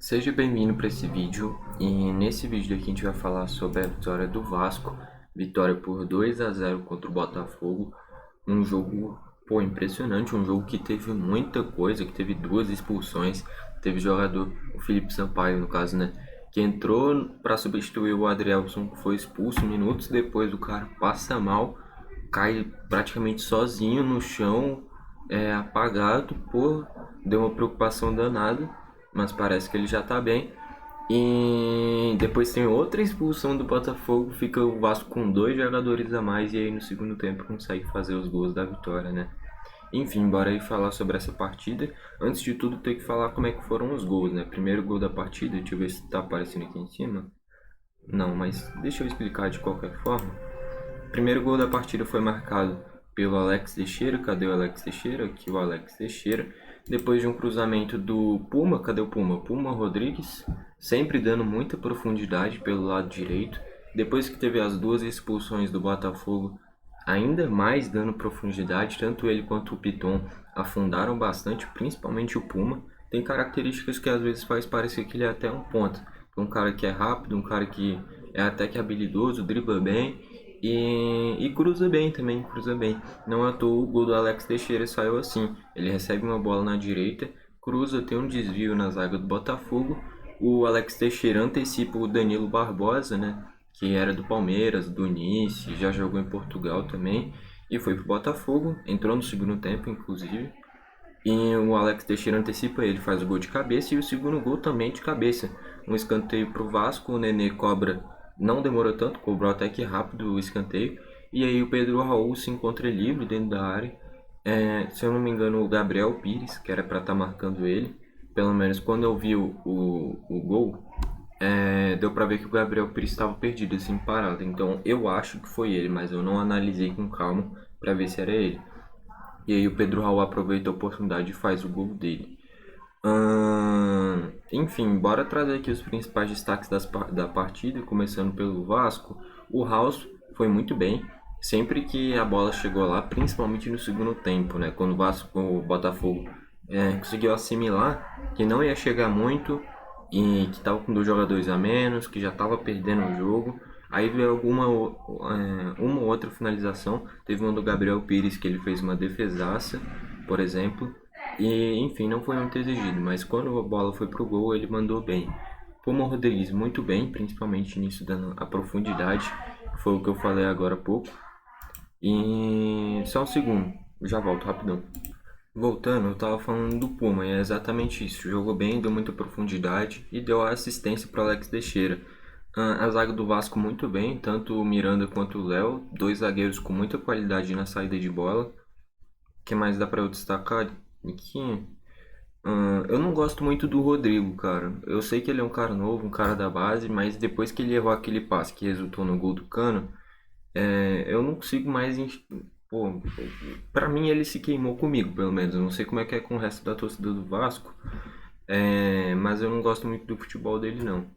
Seja bem-vindo para esse vídeo e nesse vídeo aqui a gente vai falar sobre a vitória do Vasco, vitória por 2-0 contra o Botafogo, um jogo, impressionante, um jogo que teve muita coisa, que teve duas expulsões, teve jogador, o Felipe Sampaio no caso, né, que entrou para substituir o Adrielson, que foi expulso minutos depois, o cara passa mal, cai praticamente sozinho no chão, apagado, deu uma preocupação danada, mas parece que ele já tá bem. E depois tem outra expulsão do Botafogo, fica o Vasco com dois jogadores a mais e aí no segundo tempo consegue fazer os gols da vitória, né? Enfim, bora aí falar sobre essa partida. Antes de tudo, tem que falar como é que foram os gols, né? Primeiro gol da partida, deixa eu ver se tá aparecendo aqui em cima. Não, mas deixa eu explicar de qualquer forma. O primeiro gol da partida foi marcado pelo Alex Teixeira. Cadê o Alex Teixeira? Aqui o Alex Teixeira. Depois de um cruzamento do Puma, cadê o Puma? Puma Rodrigues, sempre dando muita profundidade pelo lado direito. Depois que teve as duas expulsões do Botafogo, ainda mais dando profundidade, tanto ele quanto o Piton afundaram bastante, principalmente o Puma. Tem características que às vezes faz parecer que ele é até um ponta. Um cara que é rápido, um cara que é até que habilidoso, dribla bem e cruza bem também, cruza bem. Não é à toa o gol do Alex Teixeira saiu assim. Ele recebe uma bola na direita, cruza, tem um desvio na zaga do Botafogo. O Alex Teixeira antecipa o Danilo Barbosa, né? Que era do Palmeiras, do Nice, já jogou em Portugal também. E foi pro Botafogo, entrou no segundo tempo, inclusive. E o Alex Teixeira antecipa ele, faz o gol de cabeça e o segundo gol também de cabeça. Um escanteio pro Vasco, o Nenê cobra, não demorou tanto, cobrou até que rápido o escanteio. E aí o Pedro Raul se encontra livre dentro da área. Se eu não me engano, o Gabriel Pires, que era para estar marcando ele. Pelo menos quando eu vi o gol, deu para ver que o Gabriel Pires estava perdido, assim, parado. Então eu acho que foi ele, mas eu não analisei com calma para ver se era ele. E aí o Pedro Raul aproveita a oportunidade e faz o gol dele. Enfim, bora trazer aqui os principais destaques da partida, começando pelo Vasco. O House foi muito bem, sempre que a bola chegou lá, principalmente no segundo tempo, né? Quando o Botafogo conseguiu assimilar que não ia chegar muito e que estava com dois jogadores a menos, que já estava perdendo o jogo. Aí veio uma ou outra finalização. Teve uma do Gabriel Pires que ele fez uma defesaça, por exemplo. E enfim, não foi muito exigido, mas quando a bola foi pro gol, ele mandou bem. Puma Rodrigues muito bem, principalmente nisso dando a profundidade, que foi o que eu falei agora há pouco. E só um segundo, já volto rapidão. Voltando, eu tava falando do Puma, e é exatamente isso. Jogou bem, deu muita profundidade e deu a assistência para Alex Teixeira. A zaga do Vasco muito bem, tanto o Miranda quanto o Léo, dois zagueiros com muita qualidade na saída de bola. O que mais dá para eu destacar aqui? Eu não gosto muito do Rodrigo, cara. Eu sei que ele é um cara novo, um cara da base, mas depois que ele errou aquele passe que resultou no gol do Cano, eu não consigo mais. Pô, pra mim ele se queimou comigo, pelo menos. Eu não sei como é que é com o resto da torcida do Vasco, mas eu não gosto muito do futebol dele, não.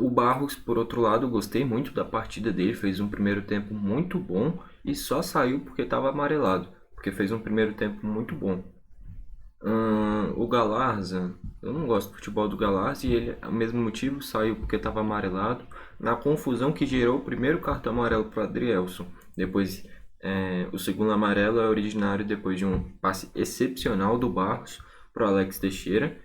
O Barros, por outro lado, gostei muito da partida dele, fez um primeiro tempo muito bom e só saiu porque estava amarelado, porque fez um primeiro tempo muito bom. O Galarza, eu não gosto do futebol do Galarza e ele, ao mesmo motivo, saiu porque estava amarelado. Na confusão que gerou o primeiro cartão amarelo para Adrielson. Depois, o segundo amarelo é originário depois de um passe excepcional do Barros para o Alex Teixeira.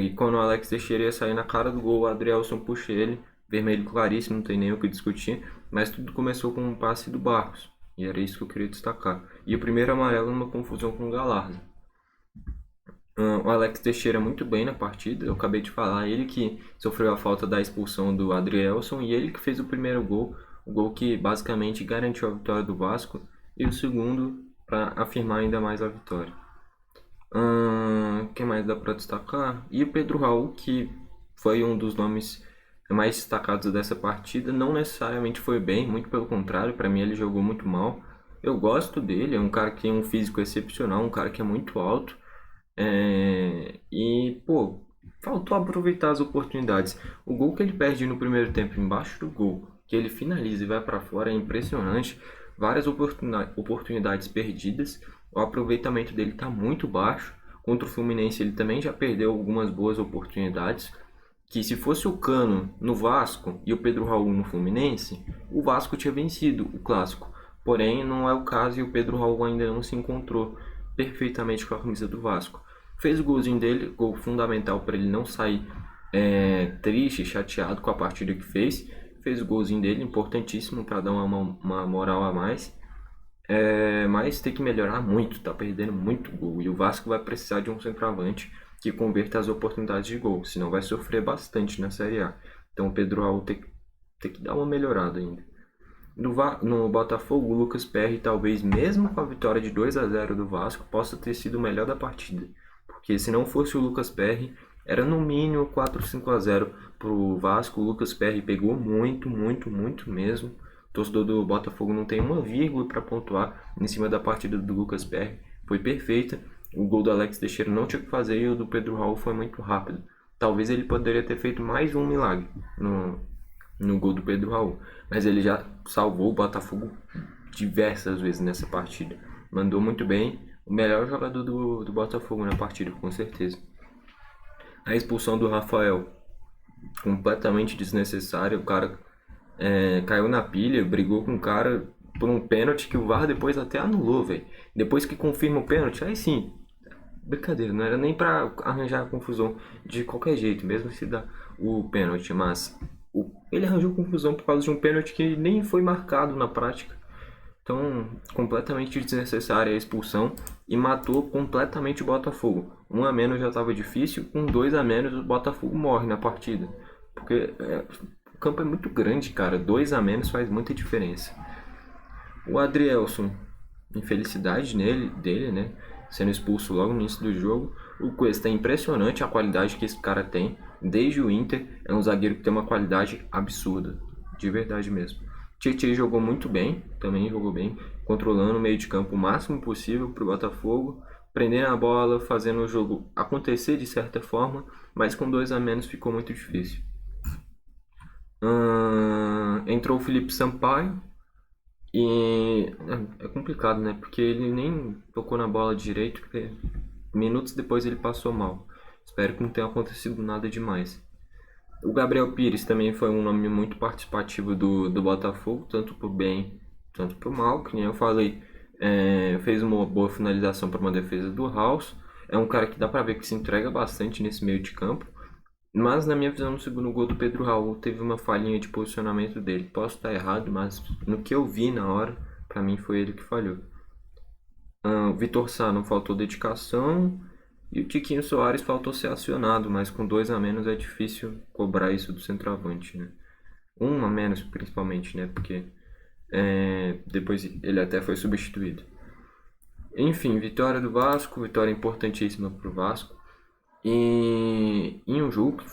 E quando o Alex Teixeira ia sair na cara do gol, o Adrielson puxa ele. Vermelho claríssimo, não tem nem o que discutir. Mas tudo começou com um passe do Barros. E era isso que eu queria destacar. E o primeiro amarelo numa confusão com o Galarza. O Alex Teixeira muito bem na partida, eu acabei de falar, ele que sofreu a falta da expulsão do Adrielson e ele que fez o primeiro gol, o gol que basicamente garantiu a vitória do Vasco e o segundo para afirmar ainda mais a vitória. O que mais dá para destacar? E o Pedro Raul, que foi um dos nomes mais destacados dessa partida, não necessariamente foi bem, muito pelo contrário, para mim ele jogou muito mal. Eu gosto dele, é um cara que tem um físico excepcional, um cara que é muito alto. Faltou aproveitar as oportunidades. O gol que ele perde no primeiro tempo, embaixo do gol, que ele finaliza e vai para fora, é impressionante. Várias oportunidades perdidas. O aproveitamento dele está muito baixo. Contra o Fluminense, ele também já perdeu algumas boas oportunidades. que se fosse o Cano no Vasco e o Pedro Raul no Fluminense, o Vasco tinha vencido o clássico. Porém, não é o caso e o Pedro Raul ainda não se encontrou perfeitamente com a camisa do Vasco. Fez o golzinho dele, gol fundamental para ele não sair triste, chateado com a partida que fez. Fez o golzinho dele, importantíssimo para dar uma moral a mais. Mas tem que melhorar muito, tá perdendo muito gol. E o Vasco vai precisar de um centroavante que converta as oportunidades de gol, senão vai sofrer bastante na Série A. Então o Pedro Raul tem que dar uma melhorada ainda. No Botafogo, o Lucas Perry, talvez mesmo com a vitória de 2-0 do Vasco, possa ter sido o melhor da partida. Porque se não fosse o Lucas Perry, era no mínimo 4-5-0 pro Vasco. O Lucas Perry pegou muito, muito, muito mesmo. O torcedor do Botafogo não tem uma vírgula para pontuar em cima da partida do Lucas Perry. Foi perfeita. O gol do Alex Teixeira não tinha o que fazer e o do Pedro Raul foi muito rápido. Talvez ele poderia ter feito mais um milagre no gol do Pedro Raul. Mas ele já salvou o Botafogo diversas vezes nessa partida. Mandou muito bem. O melhor jogador do Botafogo na partida, com certeza. A expulsão do Rafael, completamente desnecessária. O cara caiu na pilha, brigou com o cara por um pênalti que o VAR depois até anulou, velho. Depois que confirma o pênalti, aí sim, brincadeira, não era nem pra arranjar confusão de qualquer jeito, mesmo se dá o pênalti, mas ele arranjou confusão por causa de um pênalti que nem foi marcado na prática. Então, completamente desnecessária a expulsão e matou completamente o Botafogo. 1 a menos já estava difícil, com 2 a menos o Botafogo morre na partida. Porque o campo é muito grande, cara. 2 a menos faz muita diferença. O Adrielson, infelicidade dele, né? Sendo expulso logo no início do jogo. O Cuesta é impressionante a qualidade que esse cara tem. Desde o Inter, é um zagueiro que tem uma qualidade absurda. De verdade mesmo. Tietchan jogou muito bem, também jogou bem, controlando o meio de campo o máximo possível para o Botafogo, prendendo a bola, fazendo o jogo acontecer de certa forma, mas com 2 a menos ficou muito difícil. Entrou o Felipe Sampaio e é complicado, né? Porque ele nem tocou na bola direito, porque minutos depois ele passou mal. Espero que não tenha acontecido nada demais. O Gabriel Pires também foi um nome muito participativo do Botafogo, tanto pro bem, tanto pro mal, que nem eu falei, fez uma boa finalização para uma defesa do House. É um cara que dá para ver que se entrega bastante nesse meio de campo, mas na minha visão no segundo gol do Pedro Raul teve uma falhinha de posicionamento dele. Posso estar errado, mas no que eu vi na hora, para mim foi ele que falhou. O Vitor Sá não faltou dedicação. E o Tiquinho Soares faltou ser acionado, mas com 2 a menos é difícil cobrar isso do centroavante, né? 1 a menos principalmente, né? Porque depois ele até foi substituído. Enfim, vitória do Vasco, vitória importantíssima para o Vasco. E em um jogo que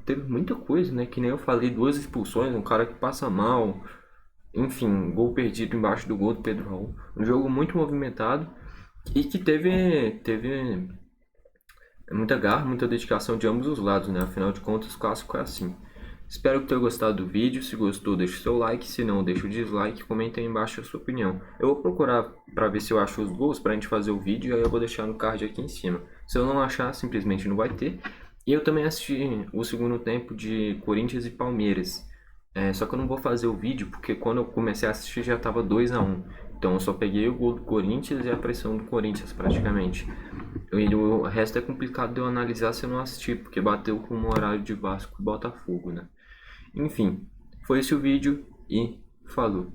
teve muita coisa, né? Que nem eu falei, 2 expulsões, um cara que passa mal. Enfim, gol perdido embaixo do gol do Pedro Raul. Um jogo muito movimentado e que teve muita garra, muita dedicação de ambos os lados, né? Afinal de contas, o clássico é assim. Espero que tenha gostado do vídeo. Se gostou, deixe seu like. Se não, deixe o dislike. Comenta aí embaixo a sua opinião. Eu vou procurar para ver se eu acho os gols pra gente fazer o vídeo. E aí eu vou deixar no card aqui em cima. Se eu não achar, simplesmente não vai ter. E eu também assisti o segundo tempo de Corinthians e Palmeiras. Só que eu não vou fazer o vídeo porque quando eu comecei a assistir já estava 2 a 1. Então eu só peguei o gol do Corinthians e a pressão do Corinthians praticamente. E o resto é complicado de eu analisar se eu não assistir, porque bateu com o horário de Vasco e Botafogo, né? Enfim, foi esse o vídeo e falou!